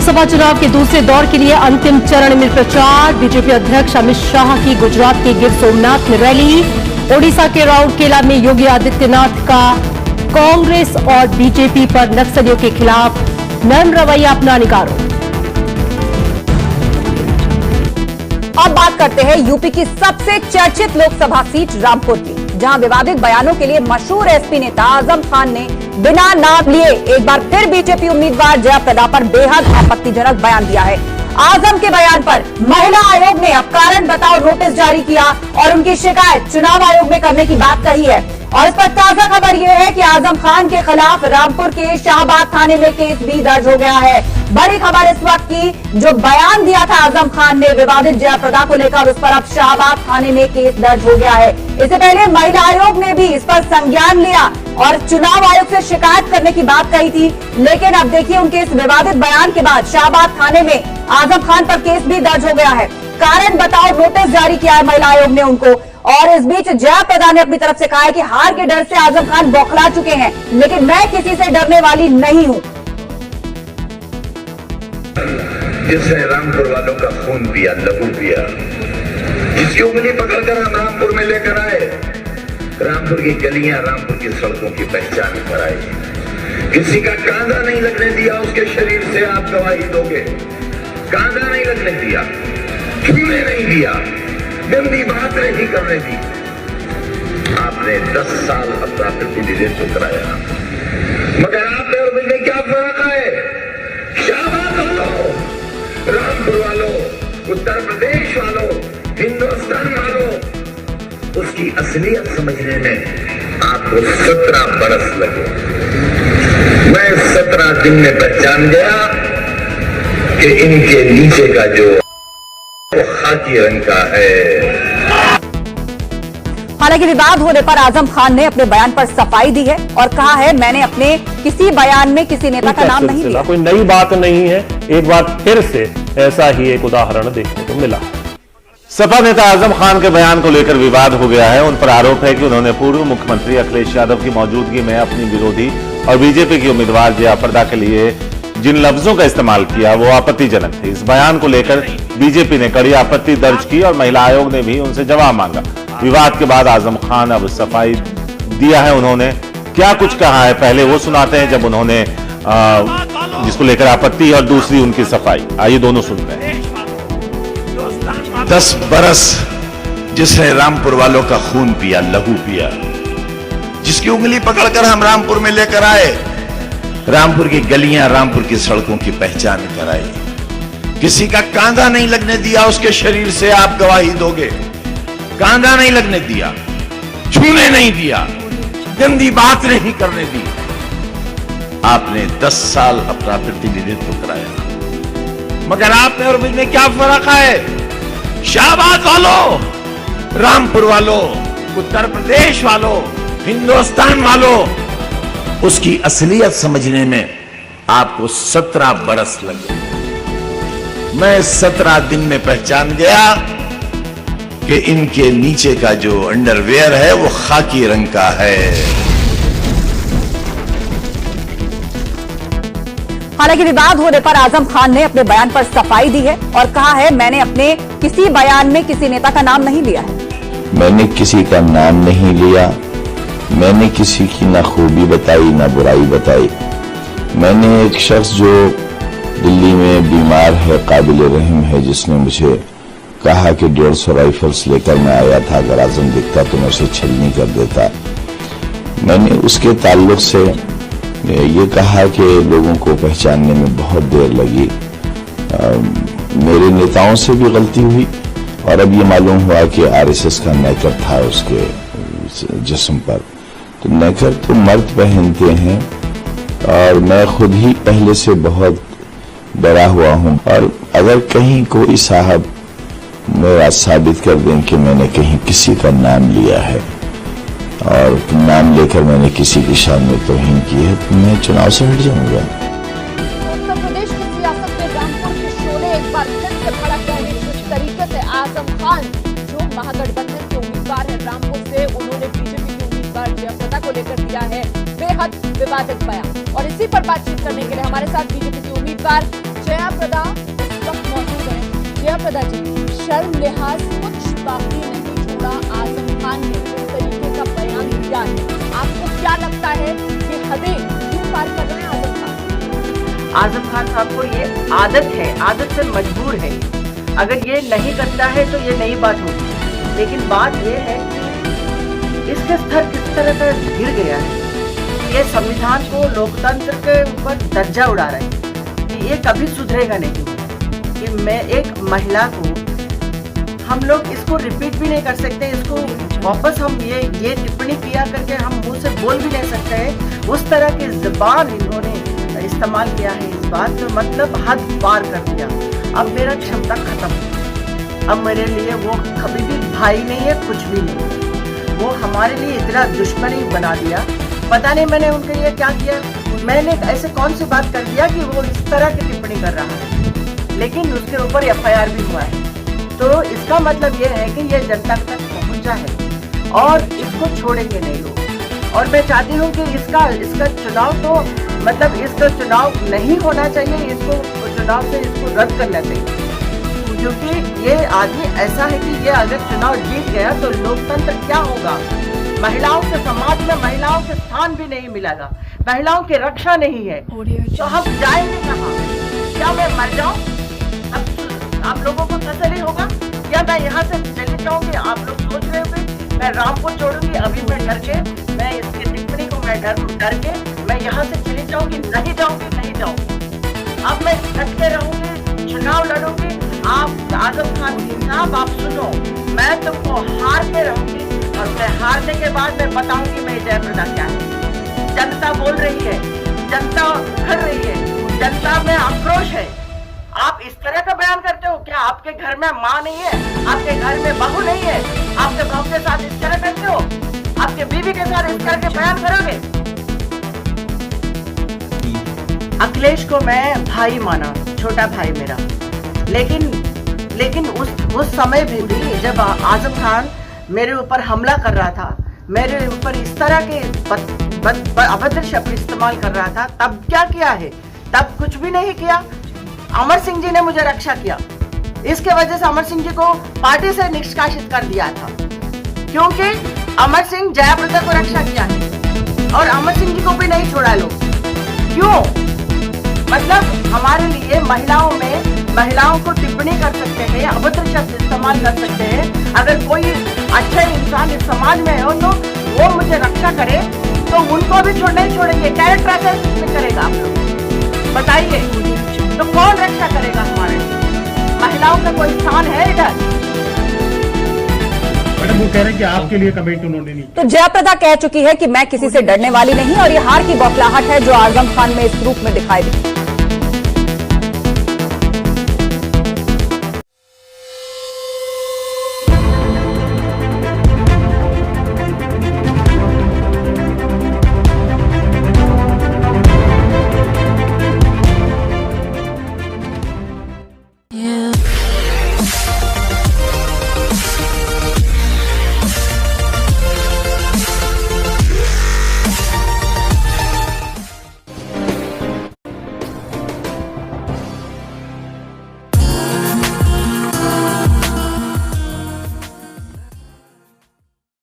लोकसभा चुनाव के दूसरे दौर के लिए अंतिम चरण में प्रचार। बीजेपी अध्यक्ष अमित शाह की गुजरात के गिर सोमनाथ में रैली। ओडिशा के राउरकेला में योगी आदित्यनाथ का कांग्रेस और बीजेपी पर नक्सलियों के खिलाफ नरम रवैया अपनाने का आरोप। अब बात करते हैं यूपी की सबसे चर्चित लोकसभा सीट रामपुर की, जहां विवादित बयानों के लिए मशहूर एसपी नेता आजम खान ने बिना नाम लिए एक बार फिर बीजेपी उम्मीदवार जयाप्रदा पर बेहद आपत्तिजनक बयान दिया है। आजम के बयान पर महिला आयोग ने अब कारण बताओ नोटिस जारी किया और उनकी शिकायत चुनाव आयोग में करने की बात कही है। और इस पर ताजा खबर यह है कि आजम खान के खिलाफ रामपुर के शाहबाद थाने में केस भी दर्ज हो गया है। बड़ी खबर इस वक्त की, जो बयान दिया था आजम खान ने विवादित जयाप्रदा को लेकर, उस पर अब शाहबाद थाने में केस दर्ज हो गया है। इससे पहले महिला आयोग ने भी इस पर संज्ञान लिया और चुनाव आयोग से शिकायत करने की बात कही थी, लेकिन अब देखिए उनके इस विवादित बयान के बाद शाहबाद थाने में आजम खान पर केस भी दर्ज हो गया है। कारण बताओ नोटिस जारी किया है महिला आयोग ने उनको। और इस बीच जयाप्रदा ने अपनी तरफ से कहा है कि हार के डर से आजम खान बौखला चुके हैं, लेकिन मैं किसी से डरने वाली नहीं हूं। जिसने रामपुर वालों का खून पिया, लहू पिया, जिसकी उंगली पकड़कर हम रामपुर में लेकर आए, रामपुर की गलियां, रामपुर की सड़कों की पहचान कराई, किसी का कांधा नहीं लगने दिया, उसके शरीर से आप गवाही दोगे। कांधा नहीं लगने दिया, छूने नहीं दिया, गंदी बात नहीं करने दी। आपने 10 साल अपना प्रतिनिधित्व कराया, मगर आपने और मुझे क्या फर्क है? शाहबाद वालों, रामपुर वालों, उत्तर प्रदेश वालों, हिंदुस्तान वालों, उसकी असलियत समझने में आपको 17 बरस लगे। मैं 17 दिन में पहचान गया कि इनके नीचे का जो वो खाकी रंग का है। हालांकि विवाद होने पर आजम खान ने अपने बयान पर सफाई दी है और कहा है, मैंने अपने किसी बयान में किसी नेता का नाम नहीं लिया। कोई नई बात नहीं है, एक बार फिर से ऐसा ही एक उदाहरण देखने को मिला। सपा नेता आजम खान के बयान को लेकर विवाद हो गया है। उन पर आरोप है कि उन्होंने पूर्व मुख्यमंत्री अखिलेश यादव की मौजूदगी में अपनी विरोधी और बीजेपी की उम्मीदवार जयाप्रदा के लिए जिन लफ्जों का इस्तेमाल किया वो आपत्तिजनक थे। इस बयान को लेकर बीजेपी ने कड़ी आपत्ति दर्ज की और महिला आयोग ने भी उनसे जवाब मांगा। विवाद के बाद आजम खान अब सफाई दिया है। उन्होंने क्या कुछ कहा है, पहले वो सुनाते हैं जब उन्होंने जिसको लेकर आपत्ति और दूसरी उनकी सफाई। आइए दोनों सुनते हैं। 10 बरस जिसने रामपुर वालों का खून पिया, लहू पिया, जिसकी उंगली पकड़कर हम रामपुर में लेकर आए, रामपुर की गलियां, रामपुर की सड़कों की पहचान कराई, किसी का कांधा नहीं लगने दिया, उसके शरीर से आप गवाही दोगे। कांधा नहीं लगने दिया, छूने नहीं दिया, गंदी बात नहीं करने दी। आपने 10 साल अपना प्रतिनिधित्व कराया, मगर आपने और मुझ में क्या फर्क है? शाहबाद वालों, रामपुर वालों, उत्तर प्रदेश वालों, हिंदुस्तान वालों, उसकी असलियत समझने में आपको 17 बरस लगे। मैं 17 दिन में पहचान गया कि इनके नीचे का जो अंडरवेयर है वो खाकी रंग का है। हालांकि विवाद होने पर आजम खान ने अपने बयान पर सफाई दी है और कहा है, मैंने अपने किसी बयान में किसी नेता का नाम नहीं लिया है। मैंने किसी का नाम नहीं लिया, मैंने किसी की ना खूबी बताई ना बुराई बताई। मैंने एक शख्स जो दिल्ली में बीमार है, काबिल रहम है, जिसने मुझे कहा कि 150 राइफल्स लेकर मैं आया था, अगर आजम दिखता तो मैं उसे छलनी कर देता। मैंने उसके ताल्लुक से ये कहा कि लोगों को पहचानने में बहुत देर लगी। मेरे नेताओं से भी गलती हुई और अब ये मालूम हुआ कि आरएसएस का नेकर था उसके जिस्म पर। तो नेकर तो मर्द पहनते हैं और मैं खुद ही पहले से बहुत डरा हुआ हूं। और अगर कहीं कोई साहब मेरा साबित कर दें कि मैंने कहीं किसी का नाम लिया है और नाम लेकर मैंने किसी की शान में तौहीन की है, तो मैं चुनाव से हट जाऊंगा। उत्तर प्रदेश की सियासत में रामपुर के शोले एक बार फिर से भड़क गए हैं। जिस तरीके से आजम खान, जो महागठबंधन के उम्मीदवार है रामपुर से, उन्होंने बीजेपी के उम्मीदवार जयाप्रदा को लेकर दिया है बेहद विवादित बयान। और इसी पर बातचीत करने के लिए हमारे साथ बीजेपी के उम्मीदवार जयाप्रदा इस वक्त मौजूद है। जयाप्रदा जी, शर्म लिहाज कुछ बाकी नहीं छोड़ा आजम खान ने जिस तरीके का बयान दिया है, आपको क्या लगता है कि हदें क्यों पार कर रहे हैं आजम खान? आजम खान साहब को ये आदत है, आदत से मजबूर है। अगर ये नहीं करता है तो ये नई बात होगी, लेकिन बात ये है कि इसका स्तर किस तरह का गिर गया है। ये संविधान को, लोकतंत्र के ऊपर दर्जा उड़ा रहा है कि ये कभी सुधरेगा नहीं। कि मैं एक महिला को, हम लोग इसको रिपीट भी नहीं कर सकते, इसको वापस हम ये टिप्पणी किया करके हम मुंह से बोल भी नहीं सकते हैं। उस तरह की ज़बान इन्होंने इस्तेमाल किया है, इस बात का मतलब हद पार कर दिया। अब मेरा क्षमता खत्म। अब मेरे लिए वो कभी भी भाई नहीं है, कुछ भी नहीं। वो हमारे लिए इतना दुश्मनी बना दिया। पता नहीं मैंने उनके लिए क्या किया। मैंने ऐसे कौन सी बात कर दिया कि वो इस तरह की टिप्पणी कर रहा है, लेकिन उसके ऊपर FIR भी हुआ है। तो इसका मतलब ये है कि ये जनता तक पहुंचा है और इसको छोड़ेंगे नहीं लोग। और मैं चाहती हूँ कि इसका चुनाव तो मतलब इसका चुनाव नहीं होना चाहिए, इसको चुनाव से इसको रद्द करना चाहिए। क्योंकि ये आदमी ऐसा है कि ये अगर चुनाव जीत गया तो लोकतंत्र क्या होगा? महिलाओं के समाज में महिलाओं के स्थान भी नहीं मिलेगा, महिलाओं की रक्षा नहीं है, तो हम जाएंगे कहाँ? क्या मैं मर जाऊं? अब आप लोगों को तसल्ली होगा क्या मैं यहाँ से चली जाऊंगी? आप लोग सोच रहे होंगे मैं रामपुर छोड़ूंगी, अभी मैं डर के, मैं इसकी टिप्पणी को मैं डर के मैं यहाँ से चली जाऊंगी? नहीं जाऊंगी। अब मैं डट के रहूंगी, चुनाव लड़ूंगी। आप आजम खान साहब, आप सुनो, मैं तुमको हार के रहूंगी और मैं हारने के बाद मैं बताऊंगी मैं जयप्रदा क्या है। जनता बोल रही है, जनता उखड़ रही है, जनता में आक्रोश है। आप इस तरह का बयान करते हो? क्या आपके घर में माँ नहीं है? आपके घर में बहू नहीं है? आपके बहू के साथ इस तरह करते हो? आपके बीवी के साथ इस तरह के बयान करोगे? अखिलेश को मैं भाई माना, छोटा भाई मेरा, लेकिन उस समय भी जब आजम खान मेरे ऊपर हमला कर रहा था, मेरे ऊपर इस तरह के अभद्र शब्द इस्तेमाल कर रहा था, तब क्या किया है? तब कुछ भी नहीं किया। अमर सिंह जी ने मुझे रक्षा किया, इसके वजह से अमर सिंह जी को पार्टी से निष्कासित कर दिया था, क्योंकि अमर सिंह जयाप्रदा को रक्षा किया है और अमर सिंह जी को भी नहीं छोड़ा लोग। क्यों? मतलब हमारे लिए महिलाओं को टिप्पणी कर सकते हैं, अभद्र शब्द इस्तेमाल कर सकते हैं। अगर कोई अच्छा इंसान इस समाज में है तो वो मुझे रक्षा करे, तो उनको भी नहीं छोड़ेंगे। कैरेक्टर असेसमेंट करेगा आप लोग बताइए, तो कौन रक्षा करेगा? हमारे महिलाओं का कोई स्थान है इधर? मैडम वो कह रहे हैं कि आपके लिए कमेंट उन्होंने नहीं। तो जयाप्रदा कह चुकी है कि मैं किसी से डरने वाली नहीं और ये हार की बौखलाहट है जो आजम खान में इस रूप में दिखाई दी।